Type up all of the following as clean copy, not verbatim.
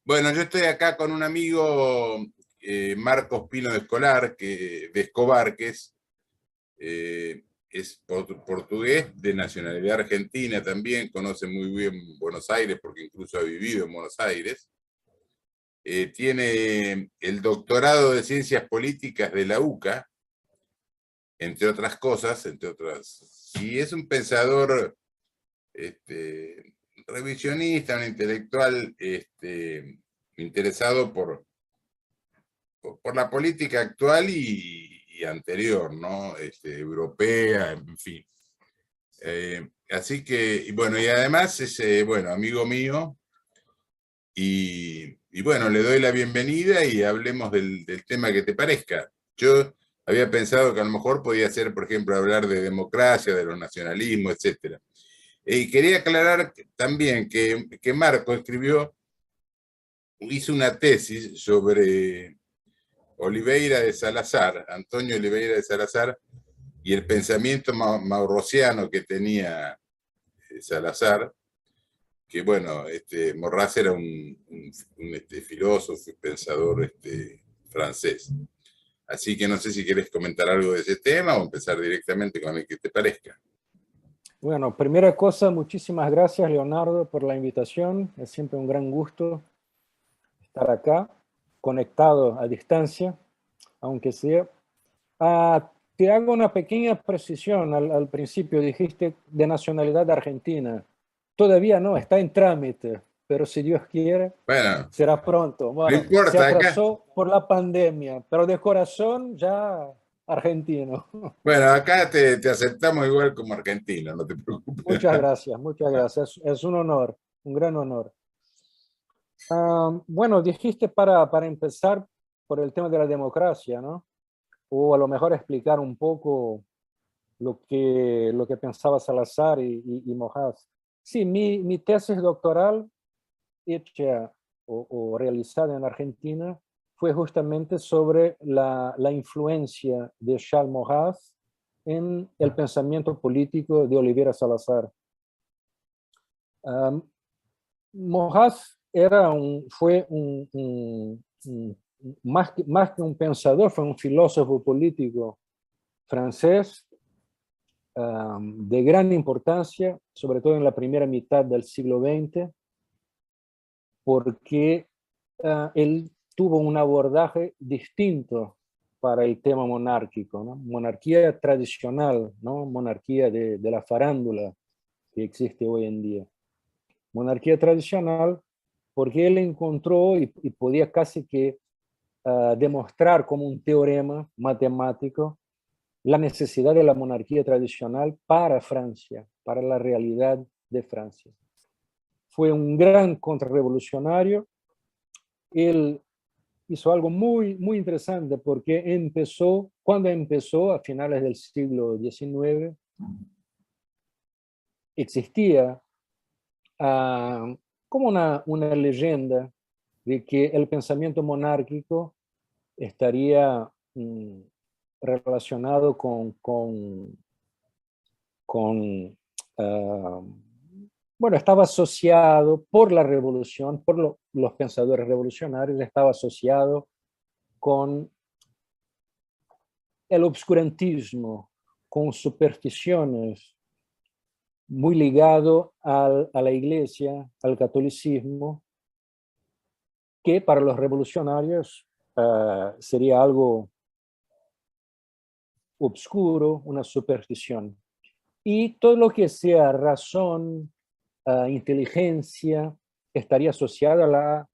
Bueno, yo estoy acá con un amigo, Marcos Pino de Escobar, es portugués, de nacionalidad argentina también, conoce muy bien Buenos Aires porque incluso ha vivido en Buenos Aires. Tiene el doctorado de Ciencias Políticas de la UCA, entre otras cosas, y es un pensador este, revisionista, un intelectual interesado por la política actual y anterior, ¿no? Europea, en fin. Así que, y bueno, y además es, bueno, amigo mío, y bueno, le doy la bienvenida y hablemos del tema que te parezca. Yo había pensado que a lo mejor podía ser, por ejemplo, hablar de democracia, de los nacionalismos, etcétera. Y quería aclarar también que Marco hizo una tesis sobre Oliveira de Salazar, Antonio Oliveira de Salazar, y el pensamiento maurrosiano que tenía Salazar, que bueno, Morraz era un filósofo y pensador francés. Así que no sé si quieres comentar algo de ese tema o empezar directamente con el que te parezca. Bueno, primera cosa, muchísimas gracias, Leonardo, por la invitación. Es siempre un gran gusto estar acá, conectado a distancia, aunque sea. Te hago una pequeña precisión. Al principio dijiste de nacionalidad argentina. Todavía no, está en trámite, pero si Dios quiere, Bueno, será pronto. no Bueno, se importa, acá. atrasó por la pandemia, pero de corazón ya argentino. Bueno, acá te aceptamos igual como argentino, no te preocupes. Muchas gracias, muchas gracias. Es un honor, un gran honor. Bueno, dijiste para empezar por el tema de la democracia, ¿no? O a lo mejor explicar un poco lo que pensaba Salazar y Mojas. Sí, mi tesis doctoral hecha o realizada en Argentina fue justamente sobre la influencia de Charles Mojas en el pensamiento político de Olivera Salazar. Um, Mojas fue más que un pensador, fue un filósofo político francés de gran importancia, sobre todo en la primera mitad del siglo XX, porque él tuvo un abordaje distinto para el tema monárquico, ¿no? Monarquía tradicional, ¿no? Monarquía de la farándula que existe hoy en día. Monarquía tradicional porque él encontró y podía casi que demostrar como un teorema matemático la necesidad de la monarquía tradicional para Francia, para la realidad de Francia. Fue un gran contrarrevolucionario. Él hizo algo muy interesante porque cuando empezó a finales del siglo XIX, existía como una leyenda de que el pensamiento monárquico estaría relacionado uh, bueno, estaba asociado por la revolución, por los pensadores revolucionarios, estaba asociado con el obscurantismo, con supersticiones, muy ligado a la iglesia, al catolicismo, que para los revolucionarios sería algo obscuro, una superstición. Y todo lo que sea razón, inteligencia, estaría asociada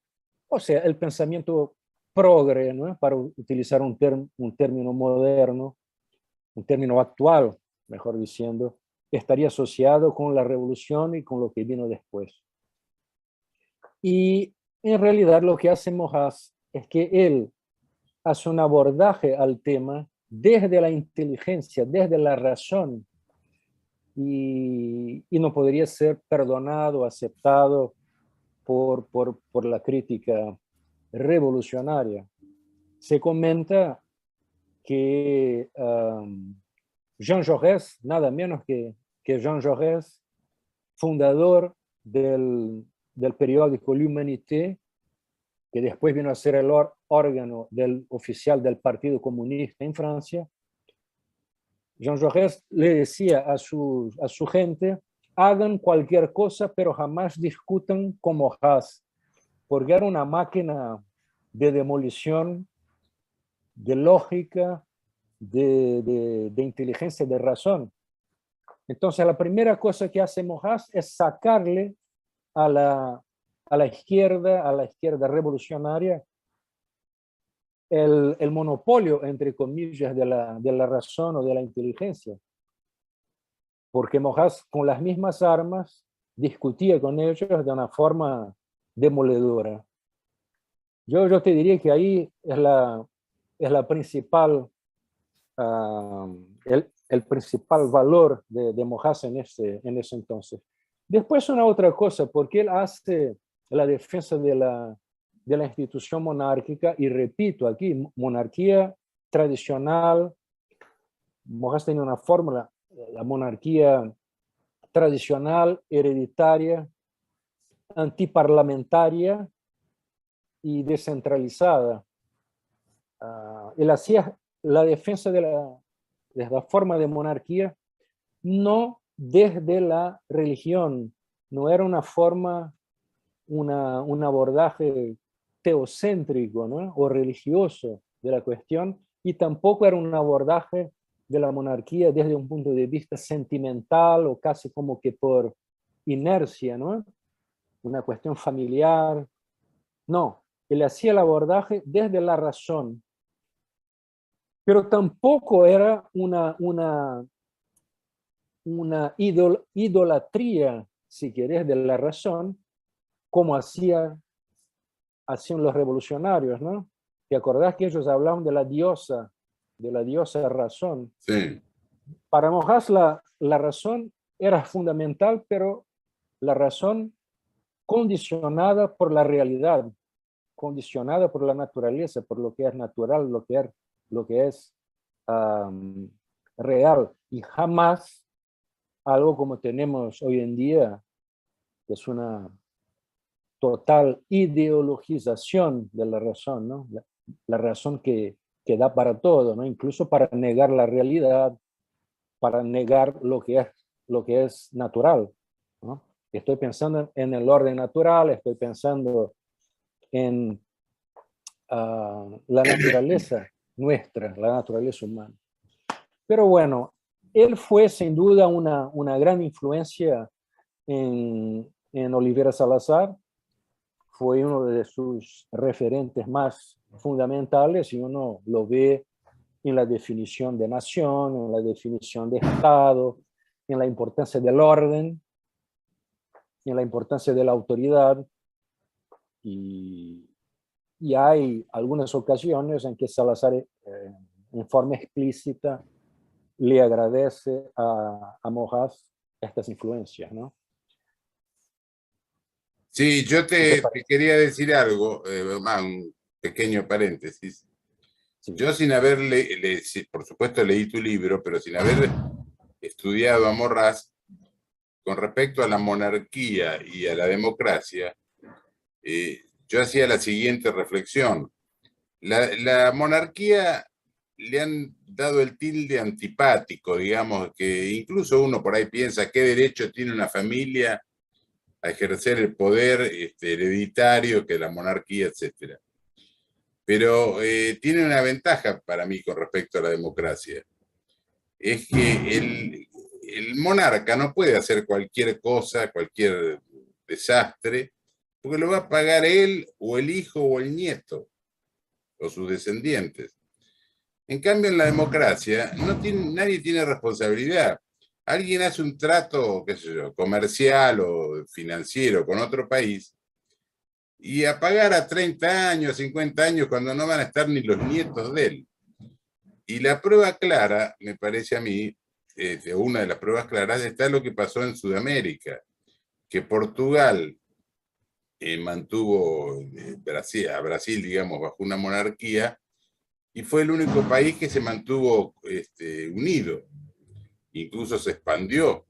o sea, el pensamiento progre, ¿no? Para utilizar un término moderno, un término actual, mejor diciendo, estaría asociado con la revolución y con lo que vino después. Y en realidad lo que hace Mojas es que él hace un abordaje al tema desde la inteligencia, desde la razón, y no podría ser perdonado, aceptado por la crítica revolucionaria. Se comenta que Jean Jaurès, nada menos que Jean Jaurès, fundador del periódico L'Humanité, que después vino a ser el órgano oficial del Partido Comunista en Francia, Jean Jaurès le decía a su gente, hagan cualquier cosa, pero jamás discutan como Haas, porque era una máquina de demolición, de lógica, de inteligencia, de razón. Entonces, la primera cosa que hace Haas es sacarle a la izquierda revolucionaria, el monopolio, entre comillas, de la razón o de la inteligencia. Porque Haas, con las mismas armas, discutía con ellos de una forma demoledora. Yo te diría que ahí es la principal, el principal valor de Haas en ese entonces. Después una otra cosa, porque él hace la defensa de la institución monárquica, y repito aquí, monarquía tradicional. Haas tenía una fórmula, la monarquía tradicional, hereditaria, antiparlamentaria y descentralizada. Él hacía la defensa de la forma de monarquía no desde la religión, no era una forma, un abordaje teocéntrico, ¿no? O religioso de la cuestión, y tampoco era un abordaje de la monarquía desde un punto de vista sentimental o casi como que por inercia, ¿no? Una cuestión familiar. No, él hacía el abordaje desde la razón, pero tampoco era una idolatría, si querés, de la razón, como hacían los revolucionarios, ¿no? ¿Te acordás que ellos hablaban de la diosa razón? Sí. Para Haas la razón era fundamental, pero la razón condicionada por la realidad, condicionada por la naturaleza, por lo que es natural, lo que es real, y jamás algo como tenemos hoy en día, que es una total ideologización de la razón, ¿no? La razón que da para todo, ¿no? Incluso para negar la realidad, para negar lo que es natural, ¿no? Estoy pensando en el orden natural, estoy pensando en la naturaleza nuestra, la naturaleza humana. Pero bueno, él fue sin duda una gran influencia en Oliveira Salazar, fue uno de sus referentes más fundamentales, y uno lo ve en la definición de nación, en la definición de Estado, en la importancia del orden, en la importancia de la autoridad, y hay algunas ocasiones en que Salazar, en forma explícita, le agradece a Haas estas influencias, ¿no? Sí, yo te quería decir algo, un pequeño paréntesis. Sí. Yo sin haber por supuesto leí tu libro, pero sin haber estudiado a Morras, con respecto a la monarquía y a la democracia, yo hacía la siguiente reflexión. La monarquía le han dado el tilde antipático, digamos, que incluso uno por ahí piensa qué derecho tiene una familia a ejercer el poder hereditario que la monarquía, etc. Pero tiene una ventaja para mí con respecto a la democracia. Es que el monarca no puede hacer cualquier cosa, cualquier desastre, porque lo va a pagar él o el hijo o el nieto o sus descendientes. En cambio, en la democracia nadie tiene responsabilidad. Alguien hace un trato, qué sé yo, comercial o financiero con otro país, y a pagar a 30 años, 50 años, cuando no van a estar ni los nietos de él. Y la prueba clara, me parece a mí, una de las pruebas claras, está lo que pasó en Sudamérica, que Portugal mantuvo a Brasil, digamos, bajo una monarquía, y fue el único país que se mantuvo unido, incluso se expandió.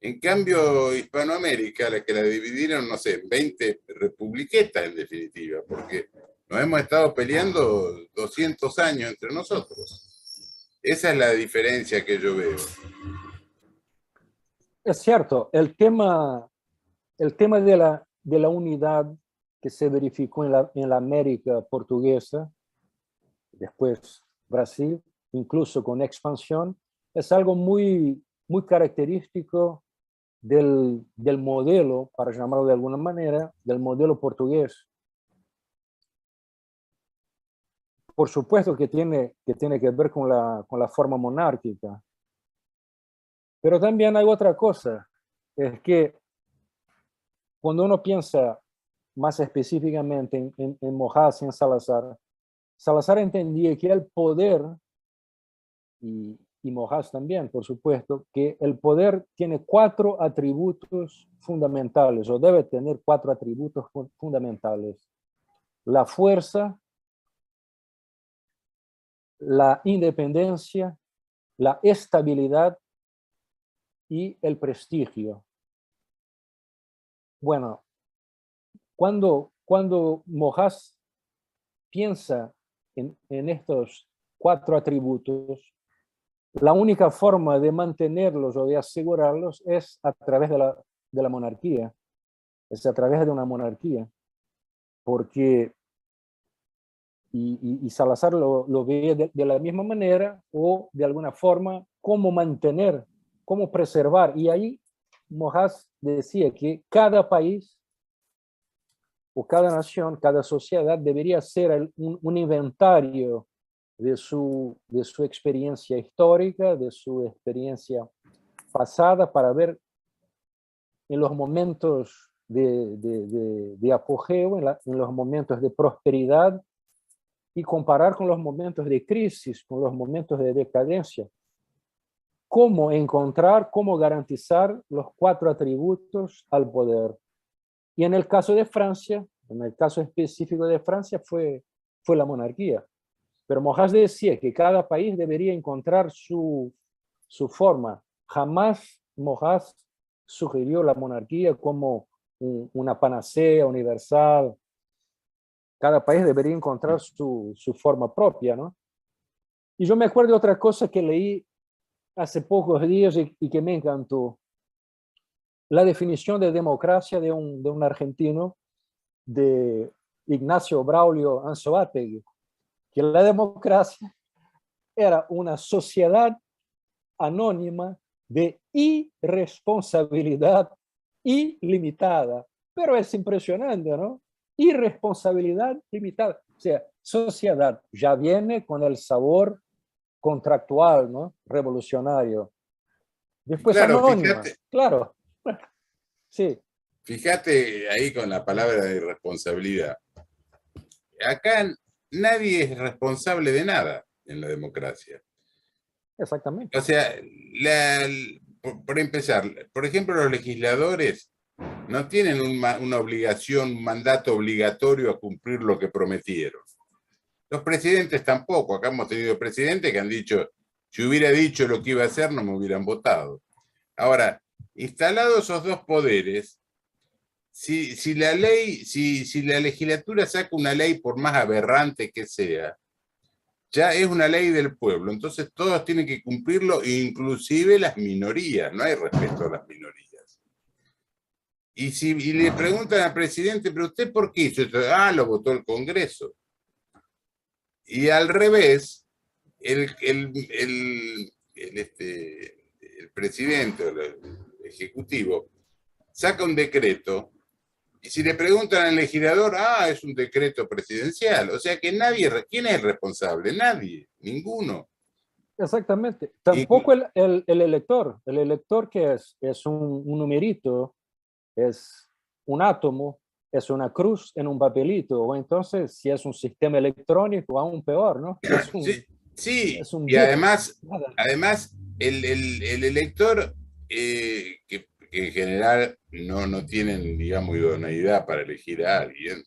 En cambio, Hispanoamérica, la que la dividieron, no sé, en 20 republiquetas en definitiva, porque nos hemos estado peleando 200 años entre nosotros. Esa es la diferencia que yo veo. Es cierto, el tema de la unidad que se verificó en la América portuguesa, después Brasil, incluso con expansión, es algo muy, muy característico del modelo, para llamarlo de alguna manera, del modelo portugués. Por supuesto que tiene que ver con la forma monárquica, pero también hay otra cosa, es que cuando uno piensa más específicamente en Mojas y en Salazar, Salazar entendía que el poder, y Mojas también, por supuesto, que el poder tiene 4 atributos fundamentales, o debe tener 4 atributos fundamentales: la fuerza, la independencia, la estabilidad y el prestigio. Bueno, cuando Mojas piensa en estos 4 atributos, la única forma de mantenerlos o de asegurarlos es a través de la monarquía, es a través de una monarquía, porque, y Salazar lo ve de la misma manera, o de alguna forma, cómo mantener, cómo preservar. Y ahí Mojas decía que cada país o cada nación, cada sociedad debería hacer un inventario de su experiencia histórica, de su experiencia pasada, para ver en los momentos de apogeo, en los momentos de prosperidad, y comparar con los momentos de crisis, con los momentos de decadencia. Cómo encontrar, cómo garantizar los 4 atributos al poder. Y en el caso de Francia, en el caso específico de Francia, fue la monarquía. Pero Mojas decía que cada país debería encontrar su forma. Jamás Mojas sugirió la monarquía como una panacea universal. Cada país debería encontrar su forma propia, ¿no? Y yo me acuerdo de otra cosa que leí hace pocos días y que me encantó. La definición de democracia de un argentino, de Ignacio Braulio Anzoátegui, que la democracia era una sociedad anónima de irresponsabilidad ilimitada. Pero es impresionante, ¿no? Irresponsabilidad limitada. O sea, sociedad ya viene con el sabor contractual, ¿no? Revolucionario. Después Claro, anónima, claro. Sí, fíjate ahí con la palabra de irresponsabilidad. Acá nadie es responsable de nada en la democracia. exactamente. O sea, por empezar, por ejemplo, los legisladores no tienen una obligación, un mandato obligatorio a cumplir lo que prometieron. Los presidentes tampoco. Acá hemos tenido presidentes que han dicho, si hubiera dicho lo que iba a hacer, no me hubieran votado. Ahora, instalados esos dos poderes, si la ley, si la legislatura saca una ley, por más aberrante que sea, ya es una ley del pueblo, entonces todos tienen que cumplirlo, inclusive las minorías, no hay respeto a las minorías. Y si le preguntan al presidente, ¿pero usted por qué hizo esto? Ah, lo votó el Congreso. Y al revés, el presidente o el ejecutivo saca un decreto y si le preguntan al legislador, ah, es un decreto presidencial. O sea que nadie, ¿quién es el responsable? Nadie, ninguno. Exactamente. Y, Tampoco el elector que es un numerito, es un átomo, es una cruz en un papelito, o entonces si es un sistema electrónico, aún peor, ¿no? sí, sí, Es un y bit. Nada. además el elector, que en general no tienen, digamos, idoneidad para elegir a alguien,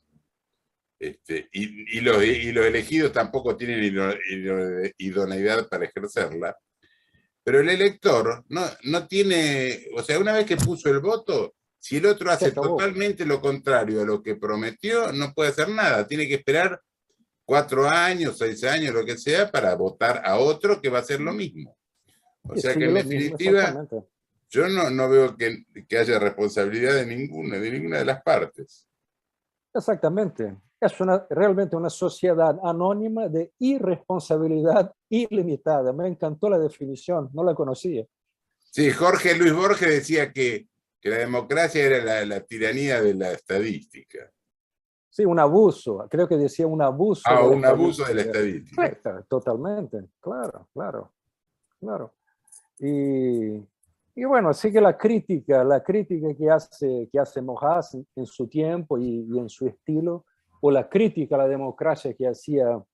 y los elegidos tampoco tienen idoneidad para ejercerla, pero el elector no tiene, o sea, una vez que puso el voto, si el otro Se hace acabó. totalmente lo contrario a lo que prometió, no puede hacer nada, tiene que esperar 4 años, 6 años, lo que sea, para votar a otro que va a hacer lo mismo. O Y sea que sigue en lo mismo, definitiva, exactamente. yo no veo que haya responsabilidad de ninguna de las partes. Exactamente. Es realmente una sociedad anónima de irresponsabilidad ilimitada. Me encantó la definición, no la conocía. Sí, Jorge Luis Borges decía que la democracia era la tiranía de la estadística. Sí, un abuso, creo que decía un abuso de la Un abuso de la estadística. estadística. Sí, totalmente, claro, claro, claro. Y bueno, así que la crítica que hace Mojas en su tiempo y en su estilo, o la crítica a la democracia que hacía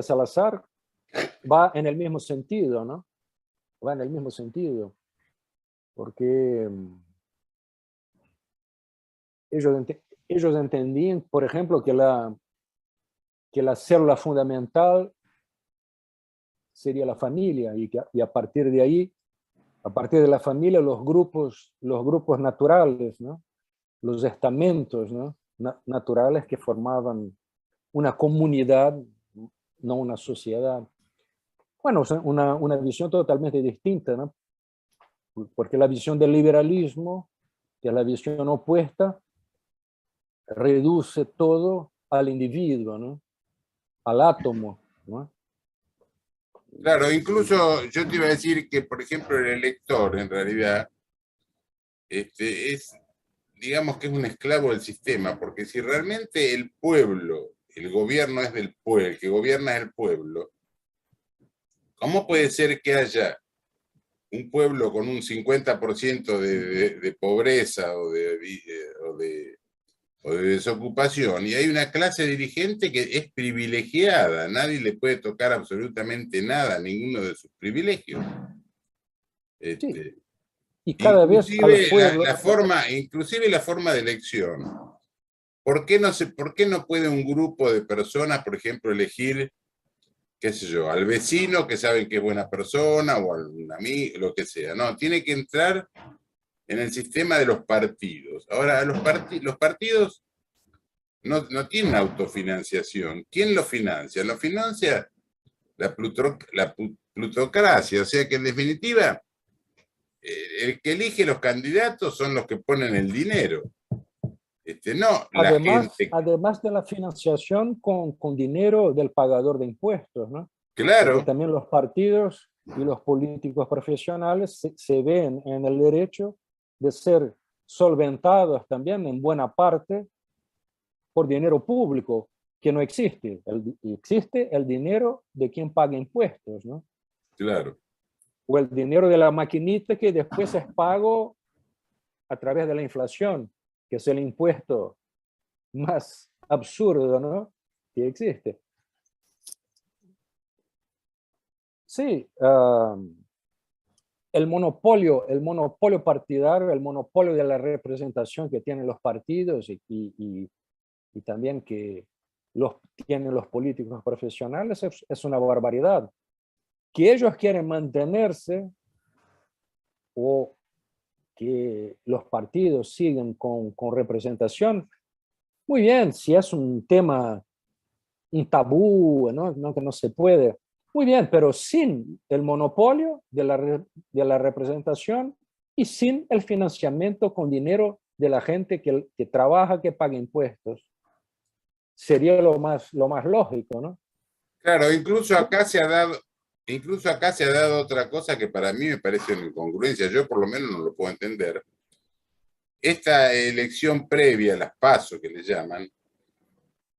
Salazar, va en el mismo sentido, ¿no? Va en el mismo sentido, porque ellos, ellos entendían, por ejemplo, que la célula fundamental sería la familia y a partir de ahí, a partir de la familia, los grupos naturales, ¿no? Los estamentos, ¿no? Naturales que formaban una comunidad, no una sociedad. Bueno, una visión totalmente distinta, ¿no? Porque la visión del liberalismo, que es la visión opuesta, reduce todo al individuo, ¿no? Al átomo, ¿no? Claro, incluso yo te iba a decir que, por ejemplo, el elector, en realidad, digamos que es un esclavo del sistema, porque si realmente el pueblo, el gobierno es del pueblo, el que gobierna es el pueblo, ¿cómo puede ser que haya un pueblo con un 50% de pobreza o de desocupación y hay una clase dirigente que es privilegiada, nadie le puede tocar absolutamente nada, ninguno de sus privilegios? Sí, Este, y cada vez al inclusive pueblo, inclusive la forma de elección. ¿Por qué no puede un grupo de personas, por ejemplo, elegir, qué sé yo, al vecino que saben que es buena persona o al amigo, lo que sea? No, tiene que entrar en el sistema de los partidos. Ahora, los partidos no tienen autofinanciación. ¿Quién lo financia? Lo financia la plutocracia, o sea que en definitiva, el que elige los candidatos son los que ponen el dinero, no la gente. además de la financiación con dinero del pagador de impuestos, ¿no? Porque Claro, también los partidos y los políticos profesionales se ven en el derecho de ser solventados también en buena parte por dinero público, que no existe. Existe el dinero de quien paga impuestos, ¿no? claro. O el dinero de la maquinita que después es pago a través de la inflación, que es el impuesto más absurdo, ¿no? Que existe. Sí, el monopolio partidario, el monopolio de la representación que tienen los partidos y también que tienen los políticos profesionales es una barbaridad. Que ellos quieren mantenerse o que los partidos siguen con representación, muy bien, si es un tema, un tabú, ¿no? No, que no se puede. Muy bien, pero sin el monopolio de la representación y sin el financiamiento con dinero de la gente que trabaja, que paga impuestos. Sería lo más lógico, ¿no? Claro, incluso acá se ha dado otra cosa que para mí me parece una incongruencia, yo por lo menos no lo puedo entender. Esta elección previa, las PASO que le llaman,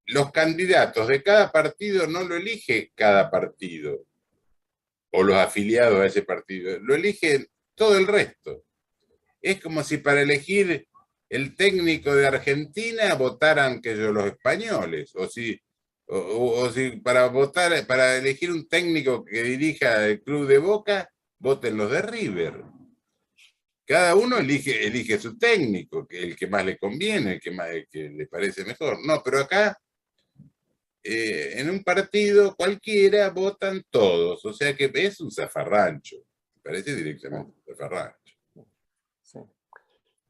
los candidatos de cada partido no lo elige cada partido o los afiliados a ese partido, lo eligen todo el resto. Es como si para elegir el técnico de Argentina votaran que yo los españoles, o si para votar, para elegir un técnico que dirija el club de Boca, voten los de River. Cada uno elige su técnico, el que más le conviene, el que le parece mejor. No, pero acá, en un partido cualquiera, votan todos, o sea que es un zafarrancho. parece directamente de Farracho. Sí.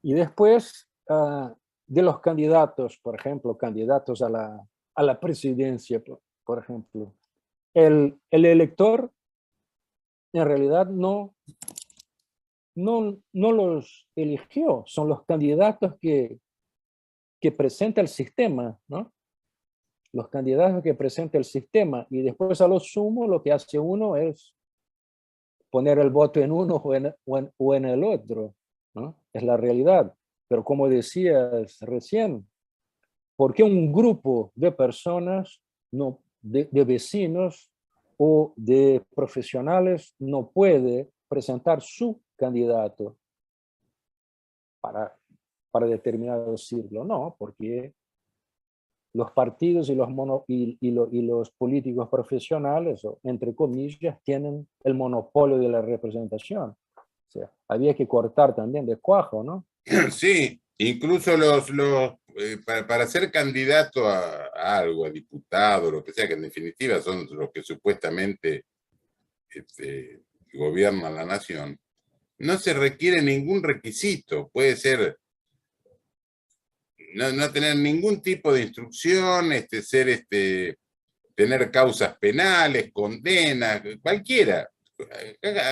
Y después de los candidatos, por ejemplo, candidatos a la presidencia, por ejemplo, el elector en realidad no los eligió, son los candidatos que presenta el sistema, ¿no? Los candidatos que presenta el sistema, y después a lo sumo lo que hace uno es poner el voto en uno o en el otro, ¿no? Es la realidad. Pero como decías recién, ¿por qué un grupo de personas, de vecinos o de profesionales no puede presentar su candidato para determinado siglo? No, porque los partidos y los políticos profesionales, o entre comillas, tienen el monopolio de la representación. O sea, había que cortar también de cuajo, ¿no? Sí, incluso para ser candidato a algo, a diputado, lo que sea, que en definitiva son los que supuestamente gobiernan la nación, no se requiere ningún requisito. Puede ser no tener ningún tipo de instrucción, tener causas penales, condenas, cualquiera.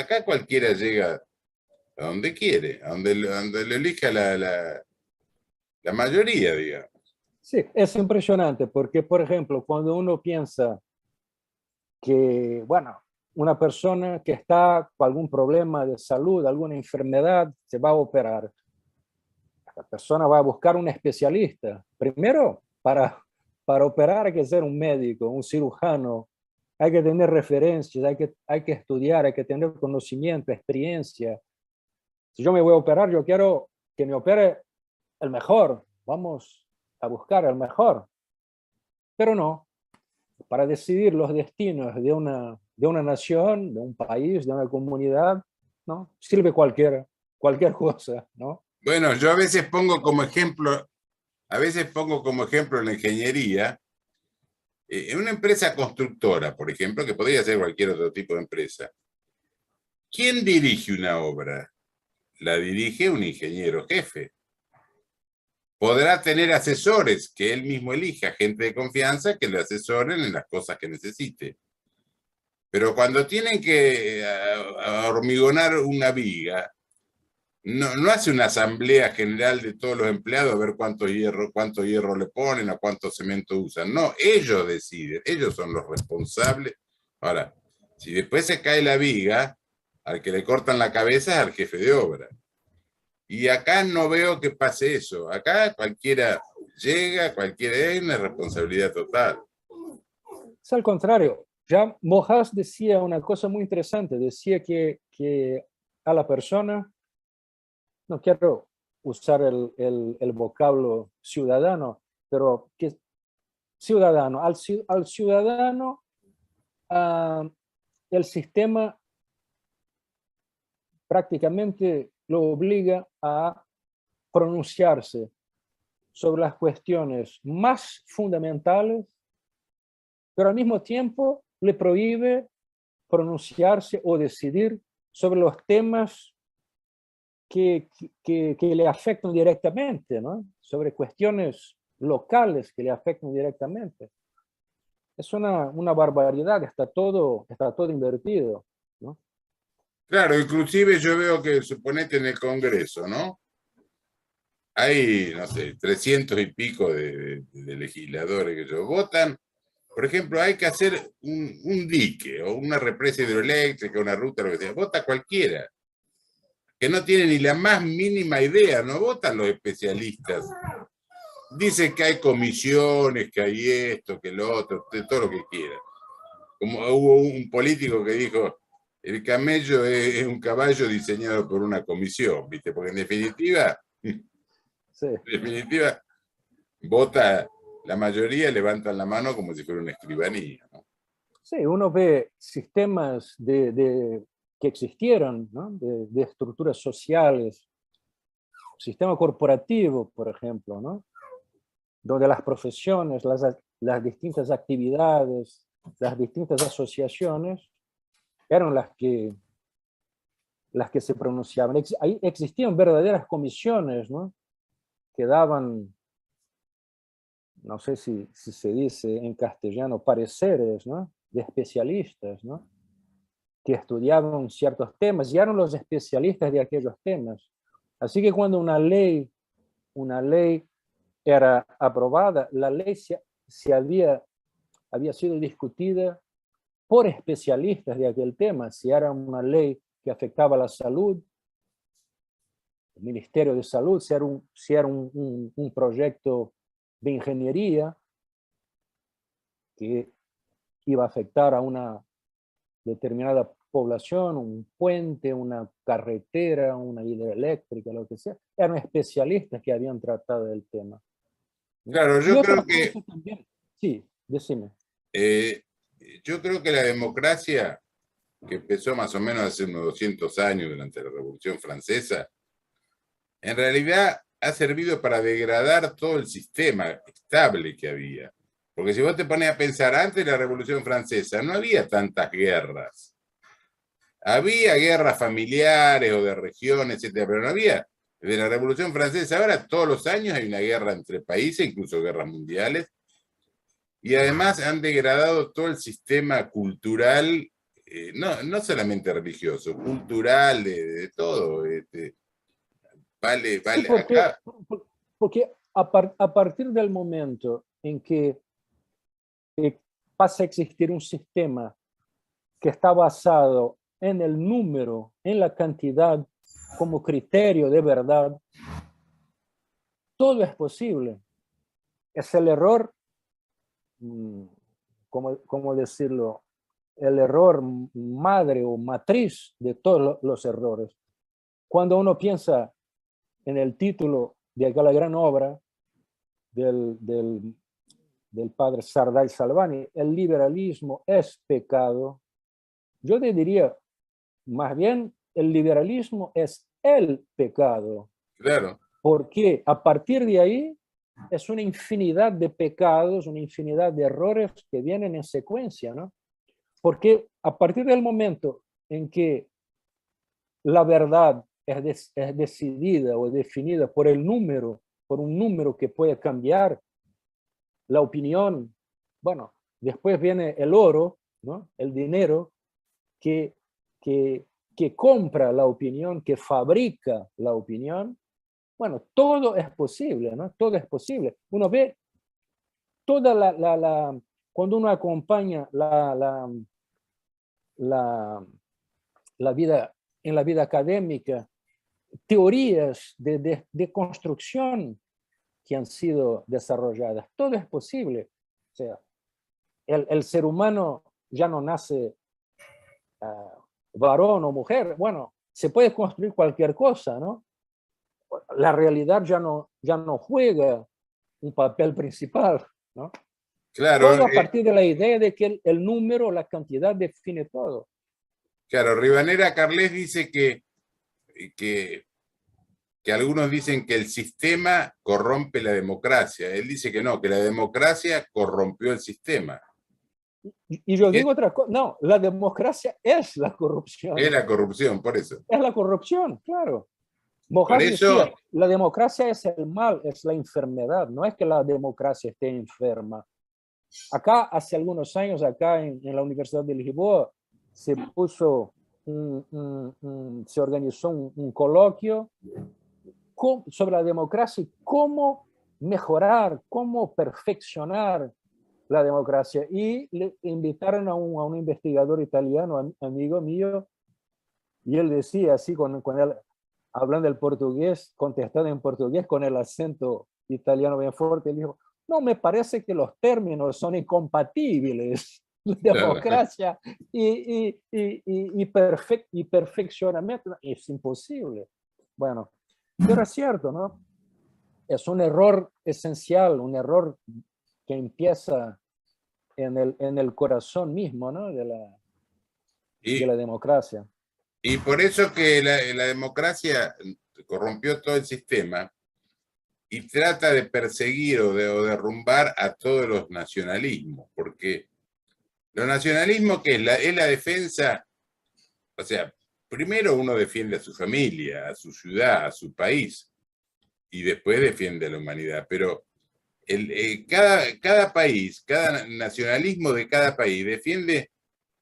Acá cualquiera llega a donde quiere, a donde le elija la mayoría, digamos. Sí, es impresionante porque, por ejemplo, cuando uno piensa que, bueno, una persona que está con algún problema de salud, alguna enfermedad, se va a operar. La persona va a buscar un especialista. Primero, para operar hay que ser un médico, un cirujano, hay que tener referencias, hay que estudiar, hay que tener conocimiento, experiencia. Si yo me voy a operar, yo quiero que me opere el mejor. Vamos a buscar el mejor. Pero no, para decidir los destinos de una nación, de un país, de una comunidad, ¿no? Sirve cualquier cosa, ¿no? Bueno, yo a veces pongo como ejemplo, la ingeniería, en una empresa constructora, por ejemplo, que podría ser cualquier otro tipo de empresa. ¿Quién dirige una obra? La dirige un ingeniero jefe. Podrá tener asesores que él mismo elija, gente de confianza que le asesoren en las cosas que necesite. Pero cuando tienen que hormigonar una viga, no hace una asamblea general de todos los empleados a ver cuánto hierro le ponen, a cuánto cemento usan. No, ellos deciden, ellos son los responsables. Ahora, si después se cae la viga, al que le cortan la cabeza es al jefe de obra. Y acá no veo que pase eso. Acá cualquiera llega, cualquiera, hay una responsabilidad total. Es al contrario. Ya Mojas decía una cosa muy interesante. Decía que a la persona, no quiero usar el vocablo ciudadano, pero que ciudadano, al ciudadano, el sistema prácticamente lo obliga a pronunciarse sobre las cuestiones más fundamentales, pero al mismo tiempo le prohíbe pronunciarse o decidir sobre los temas que le afectan directamente, ¿no? Sobre cuestiones locales que le afectan directamente. Es una barbaridad, está todo invertido, ¿no? Claro, inclusive yo veo que, suponete en el Congreso, ¿no? Hay, no sé, 300 y pico de legisladores que ellos votan. Por ejemplo, hay que hacer un dique o una represa hidroeléctrica, una ruta, lo que sea. Vota cualquiera, que no tiene ni la más mínima idea, no votan los especialistas. Dicen que hay comisiones, que hay esto, que lo otro, todo lo que quiera. Como hubo un político que dijo, el camello es un caballo diseñado por una comisión, ¿viste? Porque en definitiva, Sí. vota, la mayoría levantan la mano como si fuera una escribanía, ¿no? Sí, uno ve sistemas que existieron, ¿no? De estructuras sociales, sistema corporativo, por ejemplo, ¿no? Donde las profesiones, las distintas actividades, las distintas asociaciones eran las que las que se pronunciaban. Ahí existían verdaderas comisiones, ¿no? Que daban, no sé si se dice en castellano, pareceres, ¿no? De especialistas, ¿no? Que estudiaban ciertos temas y eran los especialistas de aquellos temas. Así que cuando una ley era aprobada, la ley había sido discutida por especialistas de aquel tema. Si era una ley que afectaba la salud, el Ministerio de Salud, si era un proyecto de ingeniería que iba a afectar a una determinada población, un puente, una carretera, una hidroeléctrica, lo que sea, eran especialistas que habían tratado el tema. Claro, Y otra cosa también, sí, decime. Yo creo que la democracia, que empezó más o menos hace unos 200 años durante la Revolución Francesa, en realidad ha servido para degradar todo el sistema estable que había. Porque si vos te pones a pensar, antes de la Revolución Francesa no había tantas guerras. Había guerras familiares o de regiones, etcétera, pero no había. Desde la Revolución Francesa ahora todos los años hay una guerra entre países, incluso guerras mundiales, y además han degradado todo el sistema cultural, no solamente religioso, cultural, de todo. Vale, Sí, acá. porque a partir del momento en que pasa a existir un sistema que está basado en el número, en la cantidad como criterio de verdad, todo es posible. Es el error, ¿cómo decirlo? El error madre o matriz de todos los errores. Cuando uno piensa en el título de aquella gran obra del padre Sardai Salvani, el liberalismo es pecado, yo te diría, más bien, el liberalismo es el pecado. Claro. Porque a partir de ahí es una infinidad de pecados, una infinidad de errores que vienen en secuencia, ¿no? Porque a partir del momento en que la verdad es decidida o definida por un número que puede cambiar la opinión, bueno, después viene el oro, ¿no? El dinero que compra la opinión, que fabrica la opinión. Bueno, todo es posible, ¿no? Todo es posible. Uno ve toda cuando uno acompaña la vida, en la vida académica, teorías de construcción que han sido desarrolladas. Todo es posible. O sea, el ser humano ya no nace varón o mujer. Bueno, se puede construir cualquier cosa, ¿no? La realidad ya no juega un papel principal, ¿no? Claro, Todo a partir de la idea de que el número, la cantidad define todo. claro, Rivanera Carles dice que algunos dicen que el sistema corrompe la democracia. Él dice que no, que la democracia corrompió el sistema. Y yo digo otra cosa, no, la democracia es la corrupción. Es la corrupción, por eso. Es la corrupción, claro. Mojar decía, la democracia es el mal, es la enfermedad, no es que la democracia esté enferma. Acá, hace algunos años, acá en la Universidad de Lisboa, se puso, se organizó un coloquio sobre la democracia y cómo mejorar, cómo perfeccionar la democracia. Y le invitaron a un investigador italiano, amigo mío, y él decía así, con él, hablando el portugués, contestando en portugués con el acento italiano bien fuerte, él dijo, no, me parece que los términos son incompatibles. Democracia y perfeccionamiento es imposible. Bueno, pero es cierto, ¿no? Es un error esencial, un error que empieza en el corazón mismo, ¿no? de la democracia. Y por eso que la democracia corrompió todo el sistema y trata de perseguir o derrumbar a todos los nacionalismos, porque los nacionalismos, ¿qué es? Es la defensa, o sea, primero uno defiende a su familia, a su ciudad, a su país, y después defiende a la humanidad. Pero cada país, cada nacionalismo de cada país defiende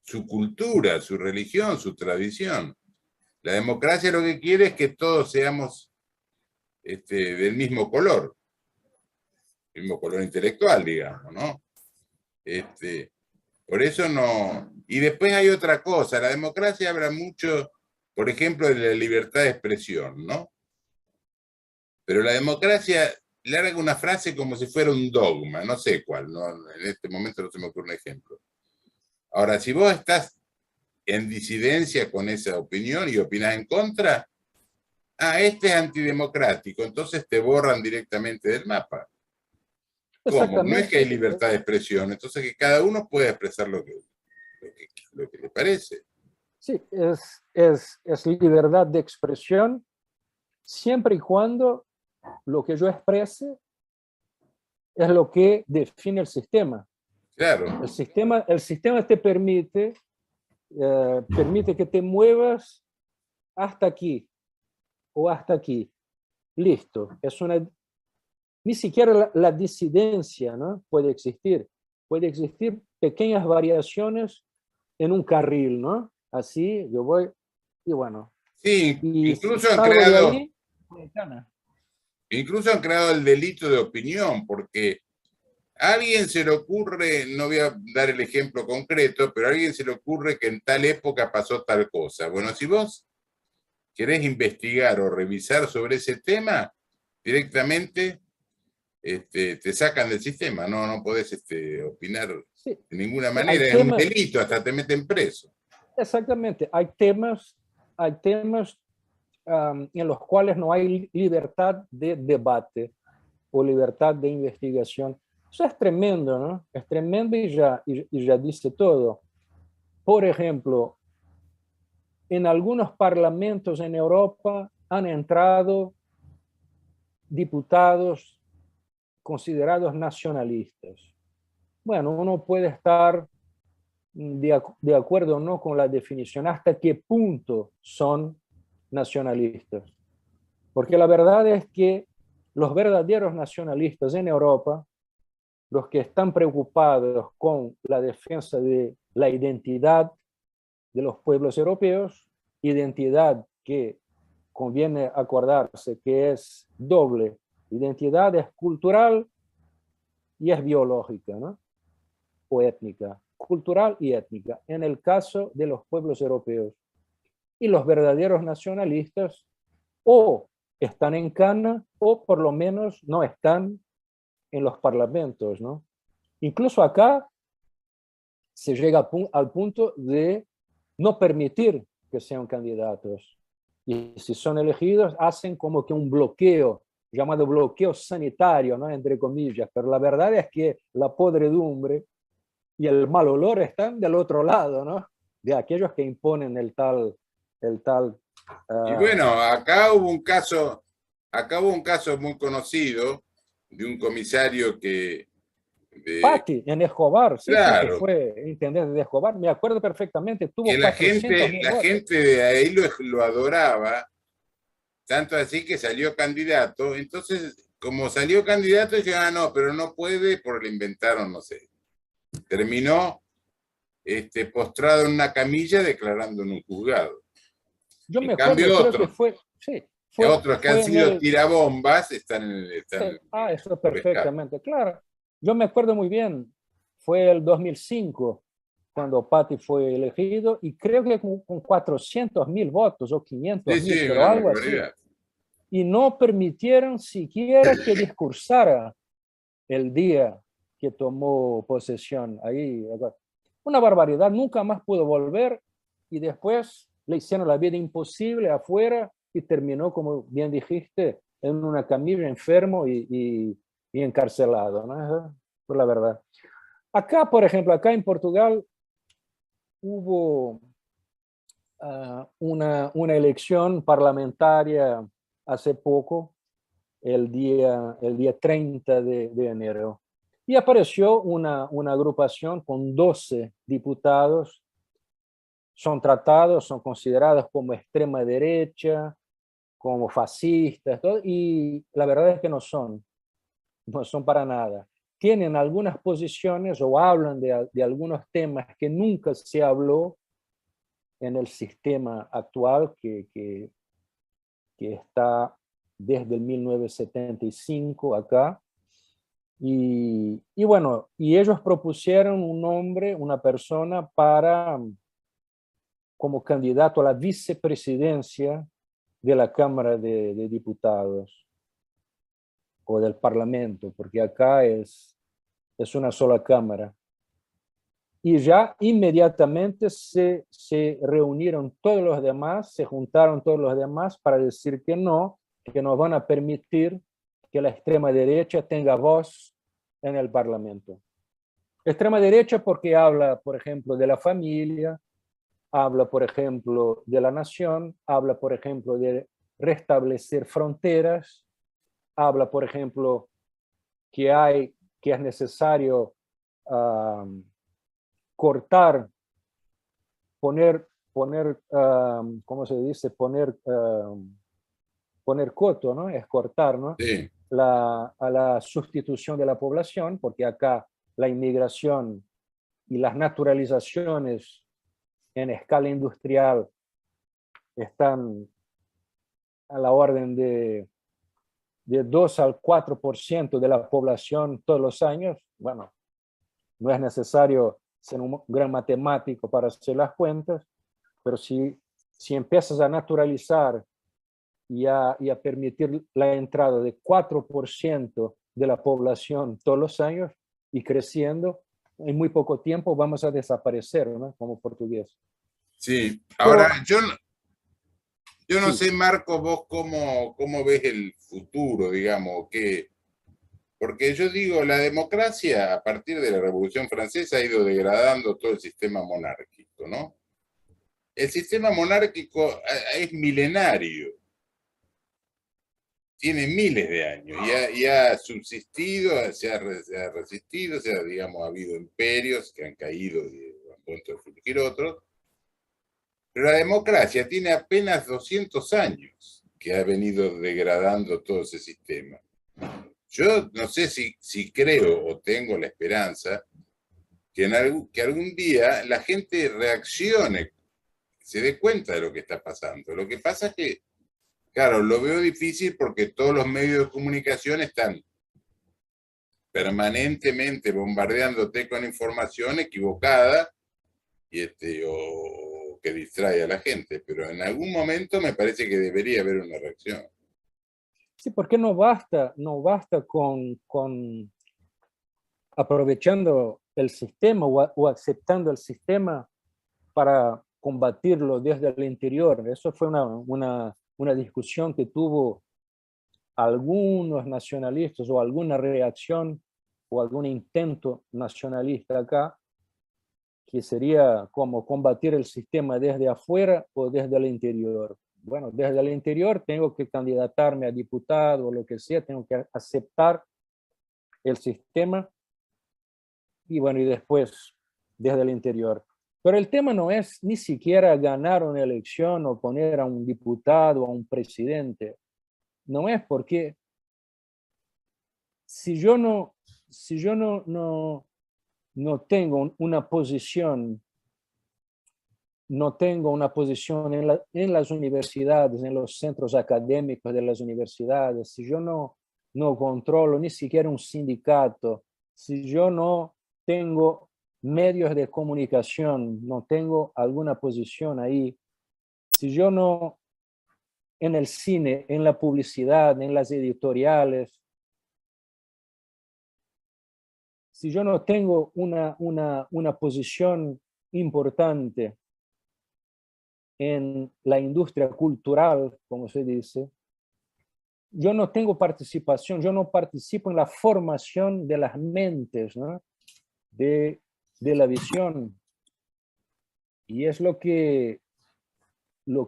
su cultura, su religión, su tradición. La democracia lo que quiere es que todos seamos del mismo color intelectual, digamos, ¿no? Por eso no. Y después hay otra cosa, la democracia habla mucho, por ejemplo, de la libertad de expresión, ¿no? Pero la democracia larga una frase como si fuera un dogma, no sé cuál, ¿no? En este momento no se me ocurre un ejemplo. Ahora, si vos estás en disidencia con esa opinión y opinas en contra, este es antidemocrático, entonces te borran directamente del mapa. ¿Cómo? No es que hay Exactamente. libertad de expresión, entonces que cada uno puede expresar lo que le parece. Sí, es libertad de expresión siempre y cuando lo que yo exprese es lo que define el sistema. Claro. El sistema te permite que te muevas hasta aquí o hasta aquí. Listo. Ni siquiera la disidencia, ¿no? Puede existir. Puede existir pequeñas variaciones en un carril, ¿no? Así yo voy y bueno. Sí, Y si salgo de ahí, me gana. incluso han creado el delito de opinión, porque a alguien se le ocurre, no voy a dar el ejemplo concreto, pero a alguien se le ocurre que en tal época pasó tal cosa. Bueno, si vos querés investigar o revisar sobre ese tema, directamente te sacan del sistema, no podés opinar Sí, de ninguna sí, hay manera, es un temas, delito, hasta te meten preso. exactamente, hay temas en los cuales no hay libertad de debate o libertad de investigación. Eso es tremendo, ¿no? Es tremendo y ya dice todo. Por ejemplo, en algunos parlamentos en Europa han entrado diputados considerados nacionalistas. Bueno, uno puede estar de acuerdo o no con la definición, hasta qué punto son nacionalistas. Porque la verdad es que los verdaderos nacionalistas en Europa, los que están preocupados con la defensa de la identidad de los pueblos europeos, identidad que conviene acordarse que es doble, identidad es cultural y es biológica, ¿no? O étnica, cultural y étnica, en el caso de los pueblos europeos. Y los verdaderos nacionalistas o están en Cana o por lo menos no están en los parlamentos, ¿no? Incluso acá se llega al punto de no permitir que sean candidatos. Y si son elegidos, hacen como que un bloqueo, llamado bloqueo sanitario, ¿no? Entre comillas, pero la verdad es que la podredumbre y el mal olor están del otro lado, ¿no? De aquellos que imponen el tal. Y Uh, bueno, acá hubo un caso muy conocido de un comisario Patti en Escobar, sí, sí, que claro, fue intendente de Escobar, me acuerdo perfectamente, que tuvo 400.000 la votos. gente de ahí lo adoraba, tanto así que salió candidato. Entonces, como salió candidato, dijeron, no, pero no puede, porque le inventaron, no sé. Terminó postrado en una camilla declarando en un juzgado. Yo En me acuerdo, cambio, creo que fue, sí, otros que han fue en sido el, tirabombas sí, están eso por escape. perfectamente, claro. Yo me acuerdo muy bien, fue el 2005 cuando Patti fue elegido y creo que con 400.000 votos o Sí, 500.000, sí, pero una algo así. barbaridad. Y no permitieron siquiera que discursara el día que tomó posesión. Ahí, una barbaridad, nunca más pudo volver y después le hicieron la vida imposible afuera y terminó, como bien dijiste, en una camilla enfermo y encarcelado, ¿no? Esa fue la verdad. Acá, por ejemplo, acá en Portugal hubo una elección parlamentaria hace poco, el día 30 de enero. Y apareció una agrupación con 12 diputados son tratados, son considerados como extrema derecha, como fascistas, todo, y la verdad es que no son para nada. Tienen algunas posiciones o hablan de algunos temas que nunca se habló en el sistema actual que está desde el 1975 acá. Y bueno, y ellos propusieron un hombre, una persona para como candidato a la vicepresidencia de la Cámara de Diputados o del Parlamento, porque acá es una sola Cámara. Y ya inmediatamente se reunieron todos los demás, se juntaron todos los demás para decir que no van a permitir que la extrema derecha tenga voz en el Parlamento. Extrema derecha porque habla, por ejemplo, de la familia, habla, por ejemplo, de la nación, habla, por ejemplo, de restablecer fronteras, habla, por ejemplo, que es necesario cortar, poner, ¿cómo se dice? Poner coto, ¿no? Es cortar, ¿no? Sí, A la sustitución de la población, porque acá la inmigración y las naturalizaciones en escala industrial están a la orden de 2 al 4% de la población todos los años. Bueno, no es necesario ser un gran matemático para hacer las cuentas, pero si empiezas a naturalizar y a permitir la entrada de 4% de la población todos los años y creciendo, en muy poco tiempo vamos a desaparecer, ¿no? Como portugués. sí. Ahora, Pero yo no sí, sé, Marco, vos cómo ves el futuro, digamos, que, porque yo digo, la democracia a partir de la Revolución Francesa ha ido degradando todo el sistema monárquico, ¿no? El sistema monárquico es milenario, tiene miles de años y ha subsistido, se ha resistido, digamos, ha habido imperios que han caído y han vuelto a surgir otros, pero la democracia tiene apenas 200 años que ha venido degradando todo ese sistema. Yo no sé si creo o tengo la esperanza que algún día la gente reaccione, se dé cuenta de lo que está pasando. Lo que pasa es que, claro, lo veo difícil porque todos los medios de comunicación están permanentemente bombardeándote con información equivocada o que distrae a la gente, pero en algún momento me parece que debería haber una reacción. sí, porque no basta con aprovechando el sistema o aceptando el sistema para combatirlo desde el interior. Eso fue una discusión que tuvo algunos nacionalistas o alguna reacción o algún intento nacionalista acá, que sería como combatir el sistema desde afuera o desde el interior. Bueno, desde el interior tengo que candidatarme a diputado o lo que sea, tengo que aceptar el sistema y bueno, y después desde el interior. Pero el tema no es ni siquiera ganar una elección o poner a un diputado o a un presidente. No es porque si yo no tengo una posición, no tengo una posición en las universidades, en los centros académicos de las universidades, si yo no controlo ni siquiera un sindicato, si yo no tengo medios de comunicación, no tengo alguna posición ahí, si yo no en el cine, en la publicidad, en las editoriales, si yo no tengo una posición importante en la industria cultural, como se dice, yo no tengo participación, yo no participo en la formación de las mentes, ¿no? de la visión. Y es lo que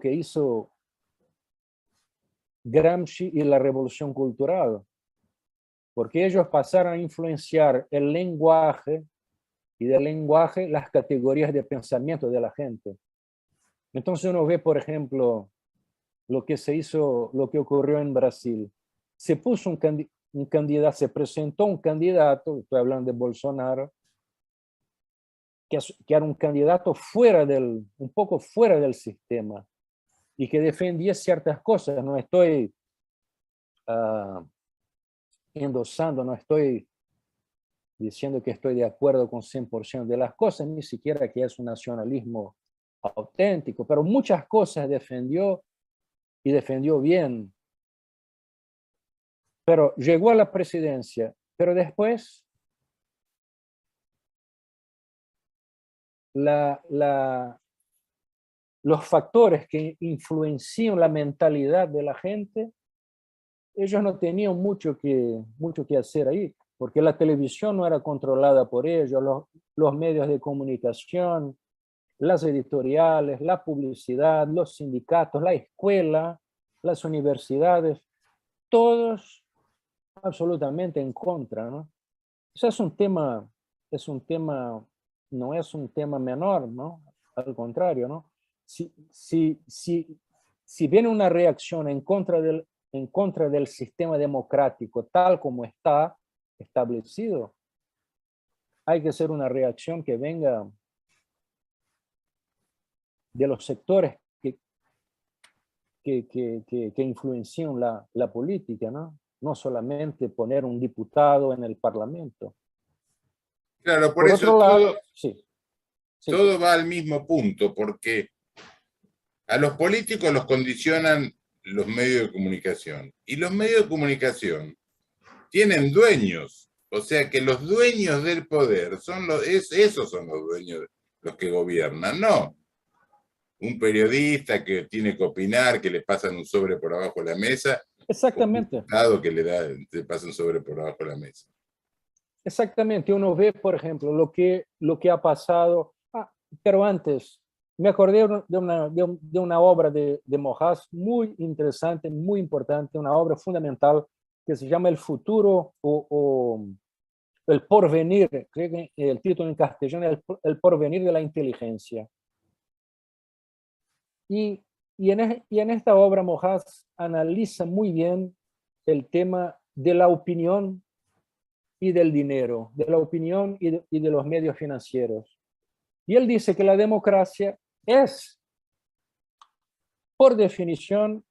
hizo Gramsci y la revolución cultural, porque ellos pasaron a influenciar el lenguaje y del lenguaje las categorías de pensamiento de la gente. Entonces uno ve, por ejemplo, lo que se hizo, lo que ocurrió en Brasil. Se puso un candidato, se presentó un candidato, estoy hablando de Bolsonaro, que era un candidato un poco fuera del sistema y que defendía ciertas cosas. No estoy uh, endosando, no estoy diciendo que estoy de acuerdo con 100% de las cosas, ni siquiera que es un nacionalismo auténtico, pero muchas cosas defendió y defendió bien. Pero llegó a la presidencia, pero después los factores que influencian la mentalidad de la gente, ellos no tenían mucho que hacer ahí, porque la televisión no era controlada por ellos, los medios de comunicación, las editoriales, la publicidad, los sindicatos, la escuela, las universidades, todos absolutamente en contra, ¿no? Eso es un tema, no es un tema menor, ¿no? Al contrario, ¿no? Si viene una reacción en contra del sistema democrático tal como está establecido, hay que hacer una reacción que venga de los sectores que influencian la política, ¿no? No solamente poner un diputado en el Parlamento. Claro, por Por eso otro lado, sí. todo va al mismo punto, porque a los políticos los condicionan los medios de comunicación. Y los medios de comunicación tienen dueños. O sea que los dueños del poder esos son los dueños, los que gobiernan, no un periodista que tiene que opinar, que le pasan un sobre por abajo de la mesa, o un Exactamente. diputado que le pasa un sobre por abajo de la mesa. Exactamente. Uno ve, por ejemplo, lo que ha pasado. Pero antes, me acordé de una obra de Mojas muy interesante, muy importante, una obra fundamental que se llama El futuro o El porvenir, creo que el título en castellano es El porvenir de la inteligencia. Y, y en esta obra Mojas analiza muy bien el tema de la opinión y del dinero, de la opinión y de los medios financieros. Y él dice que la democracia es, por definición,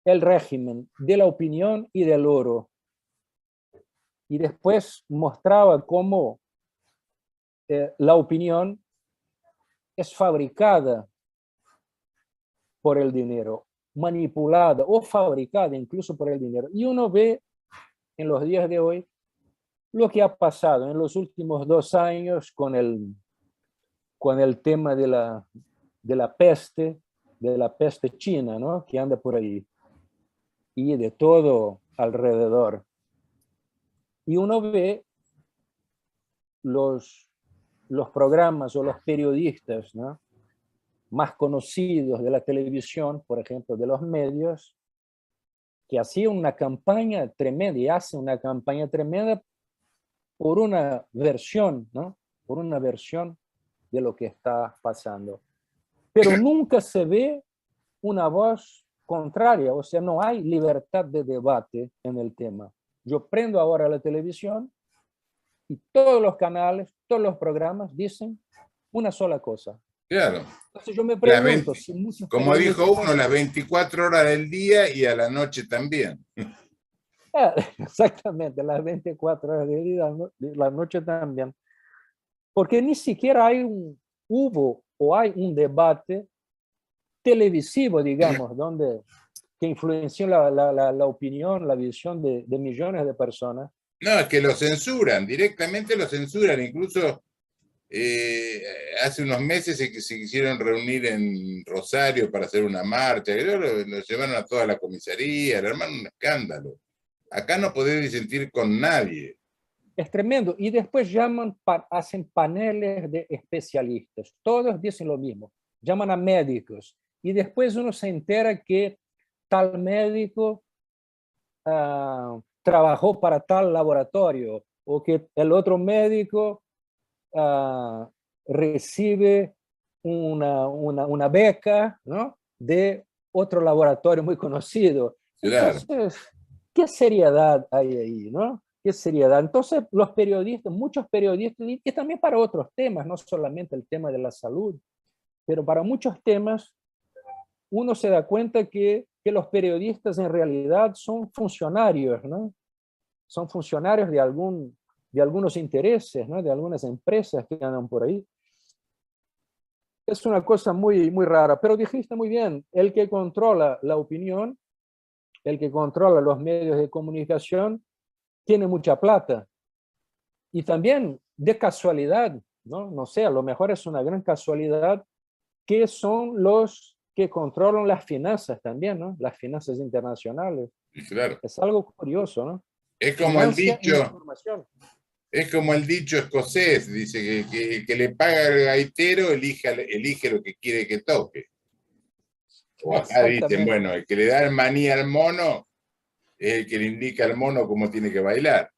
el régimen de la opinión y del oro. Y después mostraba cómo la opinión es fabricada por el dinero, manipulada o fabricada incluso por el dinero. Y uno ve en los días de hoy lo que ha pasado en los últimos 2 años con el tema de la peste china, ¿no? Que anda por ahí, y de todo alrededor. Y uno ve los programas o los periodistas, ¿no?, más conocidos de la televisión, por ejemplo, de los medios, que hacían una campaña tremenda y hacen una campaña tremenda por una versión, ¿no?, por una versión de lo que está pasando. Pero nunca se ve una voz contraria, o sea, no hay libertad de debate en el tema. Yo prendo ahora la televisión y todos los canales, todos los programas dicen una sola cosa. Claro. Entonces yo me pregunto si muchos como dijo periodistas... uno, las 24 horas del día y a la noche también. Exactamente, las 24 horas del día, la noche también. Porque ni siquiera hubo o hay un debate televisivo, digamos, que influenció la opinión, la visión de millones de personas. No, es que lo censuran, directamente lo censuran. Incluso hace unos meses se quisieron reunir en Rosario para hacer una marcha, lo llevaron a toda la comisaría, le armaron un escándalo. Acá no podés disentir con nadie. Es tremendo. Y después hacen paneles de especialistas. Todos dicen lo mismo. Llaman a médicos. Y después uno se entera que tal médico trabajó para tal laboratorio o que el otro médico recibe una beca, ¿no? De otro laboratorio muy conocido. Claro. Entonces, ¿qué seriedad hay ahí, no? ¿Qué seriedad? Entonces, los periodistas, muchos periodistas, y también para otros temas, no solamente el tema de la salud, pero para muchos temas, uno se da cuenta que los periodistas en realidad son funcionarios, ¿no? Son funcionarios de algunos intereses, ¿no? De algunas empresas que andan por ahí. Es una cosa muy, muy rara, pero dijiste muy bien, el que controla la opinión, el que controla los medios de comunicación, tiene mucha plata. Y también de casualidad, ¿no? No sé, a lo mejor es una gran casualidad que son los que controlan las finanzas también, ¿no? Las finanzas internacionales. Claro. Es algo curioso, ¿no? Es como el Financia dicho, información. es como el dicho escocés, dice que el que le paga al gaitero elige lo que quiere que toque. O acá dicen, bueno, el que le da el maní al mono es el que le indica al mono cómo tiene que bailar.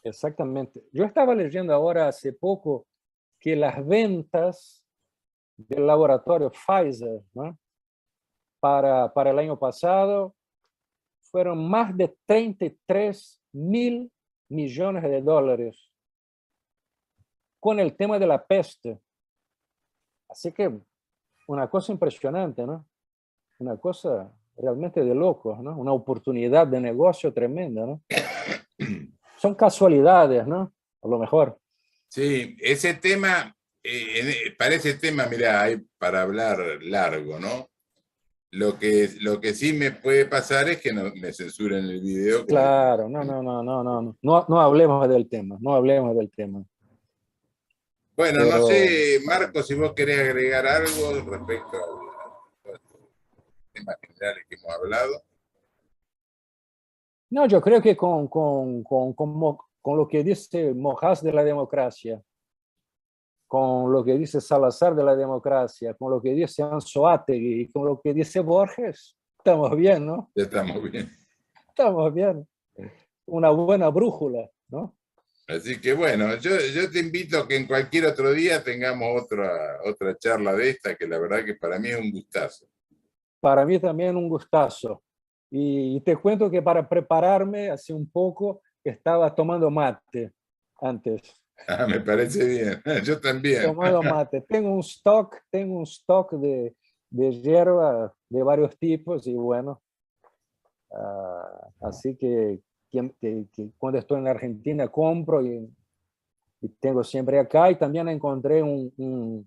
Exactamente. Yo estaba leyendo ahora hace poco que las ventas del laboratorio Pfizer, ¿no? Para el año pasado fueron más de 33.000 millones de dólares con el tema de la peste. Así que una cosa impresionante, ¿no? Una cosa realmente de locos, ¿no? Una oportunidad de negocio tremenda, ¿no? Son casualidades, ¿no? A lo mejor. Sí, ese tema, para ese tema, mira, hay para hablar largo, ¿no? Lo que sí me puede pasar es que no me censuren el video. Claro, no hablemos del tema, no hablemos del tema. Bueno, Pero, no sé, Marco, si vos querés agregar algo respecto a los temas generales que hemos hablado. no, yo creo que con lo que dice Mojas de la democracia, con lo que dice Salazar de la democracia, con lo que dice Anzoátegui y con lo que dice Borges, estamos bien, ¿no? Ya estamos bien. Estamos bien. Una buena brújula, ¿no? Así que bueno, yo te invito a que en cualquier otro día tengamos otra charla de esta, que la verdad que para mí es un gustazo. Para mí también un gustazo. Y te cuento que para prepararme hace un poco estaba tomando mate antes. Ah, me parece bien. Yo también. Tomando mate. Tengo un stock de hierba de varios tipos y bueno, así que cuando estoy en Argentina compro y tengo siempre acá. Y también encontré un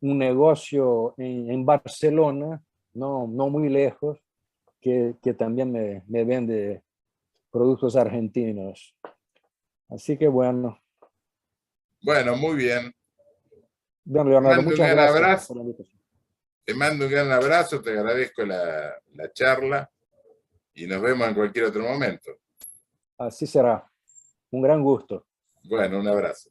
negocio en Barcelona, no muy lejos, que también me vende productos argentinos. Así que bueno. Bueno, muy bien. Don Te Leonardo, mando un muchas gran gracias abrazo. por la invitación. Te mando un gran abrazo, te agradezco la charla y nos vemos en cualquier otro momento. Así será. Un gran gusto. Bueno, un abrazo.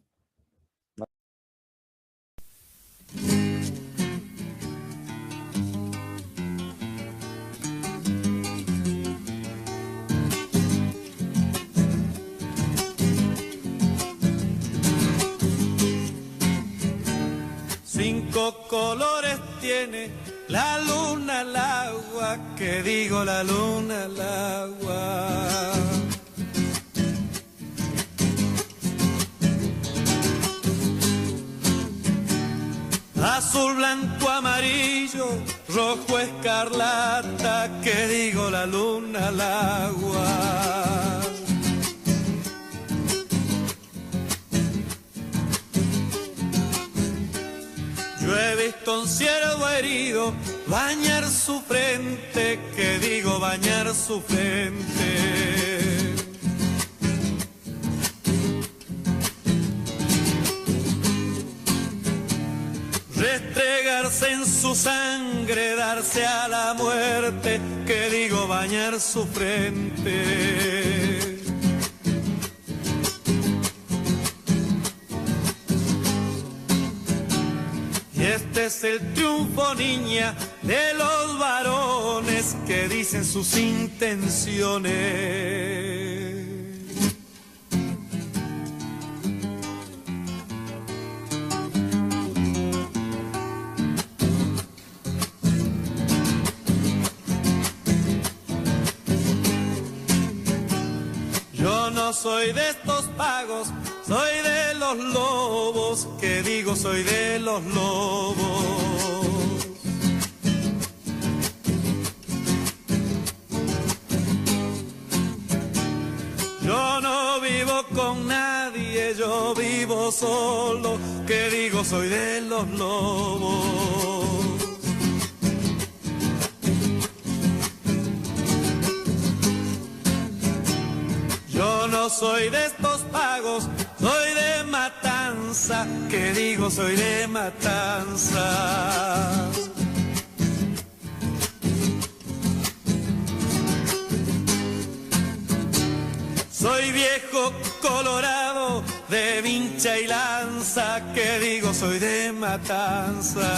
Cinco colores tiene la luna al agua, que digo la luna al agua. Azul, blanco, amarillo, rojo, escarlata, que digo la luna al agua. Yo he visto un ciervo herido bañar su frente, que digo bañar su frente. Restregarse en su sangre, darse a la muerte, que digo bañar su frente. Y este es el triunfo, niña, de los varones que dicen sus intenciones. Yo no soy de estos pagos, soy de los lobos, que digo soy de los lobos. Yo no vivo con nadie, yo vivo solo, que digo soy de los lobos. Yo no soy de estos pagos, soy de matanza, que digo soy de matanza. Soy viejo colorado de vincha y lanza, que digo soy de matanza.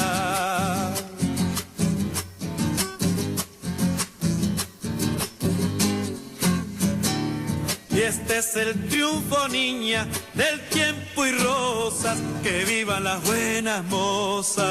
Y este es el triunfo, niña, del tiempo y rosas, que vivan las buenas mozas.